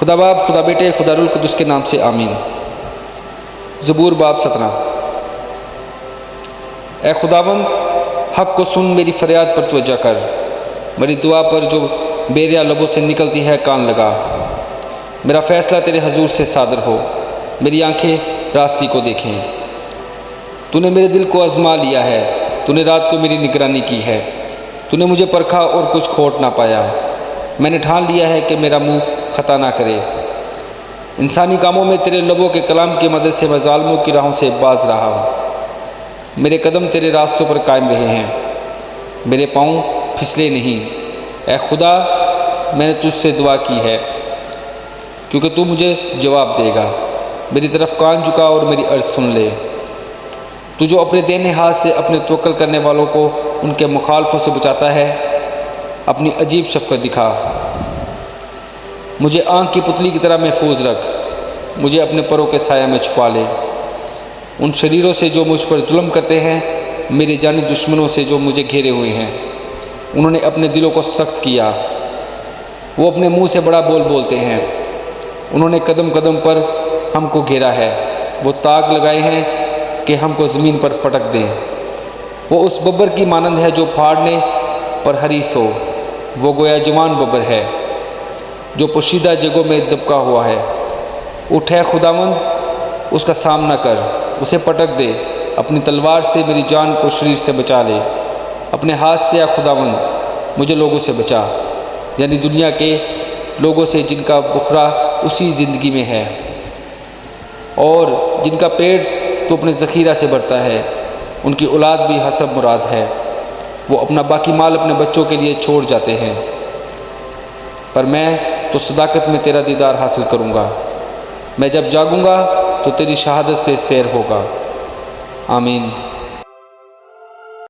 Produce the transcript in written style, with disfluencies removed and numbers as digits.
خدا باپ، خدا بیٹے، خدا روح القدس کے نام سے آمین۔ زبور باب 17۔ اے خداوند، حق کو سن، میری فریاد پر توجہ کر، میری دعا پر جو بیریا لبوں سے نکلتی ہے کان لگا۔ میرا فیصلہ تیرے حضور سے صادر ہو، میری آنکھیں راستی کو دیکھیں۔ تو نے میرے دل کو آزما لیا ہے، تو نے رات کو میری نگرانی کی ہے۔ تو نے مجھے پرکھا اور کچھ کھوٹ نہ پایا۔ میں نے ٹھان لیا ہے کہ میرا منہ خطا نہ کرے۔ انسانی کاموں میں تیرے لبوں کے کلام کی مدد سے میں ظالموں کی راہوں سے باز رہا ہوں۔ میرے قدم تیرے راستوں پر قائم رہے ہیں، میرے پاؤں پھسلے نہیں۔ اے خدا، میں نے تجھ سے دعا کی ہے، کیونکہ تو مجھے جواب دے گا۔ میری طرف کان جھکا اور میری عرض سن لے۔ تو جو اپنے دائنے ہاتھ سے اپنے توکل کرنے والوں کو ان کے مخالفوں سے بچاتا ہے، اپنی عجیب شفقت دکھا۔ مجھے آنکھ کی پتلی کی طرح محفوظ رکھ، مجھے اپنے پروں کے سایہ میں چھپا لے۔ ان شریروں سے جو مجھ پر ظلم کرتے ہیں، میرے جانی دشمنوں سے جو مجھے گھیرے ہوئے ہیں، انہوں نے اپنے دلوں کو سخت کیا۔ وہ اپنے منہ سے بڑا بول بولتے ہیں، انہوں نے قدم قدم پر ہم کو گھیرا ہے۔ وہ تاگ لگائے ہیں کہ ہم کو زمین پر پٹک دیں۔ وہ اس ببر کی مانند ہے جو پھاڑنے پر حریص ہو، وہ گویا جوان ببر ہے جو پوشیدہ جگہوں میں دبکا ہوا ہے۔ اٹھ اے خداوند، اس کا سامنا کر، اسے پٹک دے۔ اپنی تلوار سے میری جان کو شریر سے بچا لے۔ اپنے ہاتھ سے اے خداوند مجھے لوگوں سے بچا، یعنی دنیا کے لوگوں سے جن کا بخرا اسی زندگی میں ہے، اور جن کا پیٹ تو اپنے ذخیرہ سے بھرتا ہے، ان کی اولاد بھی حسب مراد ہے۔ وہ اپنا باقی مال اپنے بچوں کے لیے چھوڑ جاتے ہیں، پر میں تو صداقت میں تیرا دیدار حاصل کروں گا۔ میں جب جاگوں گا تو تیری شہادت سے سیر ہوگا۔ آمین۔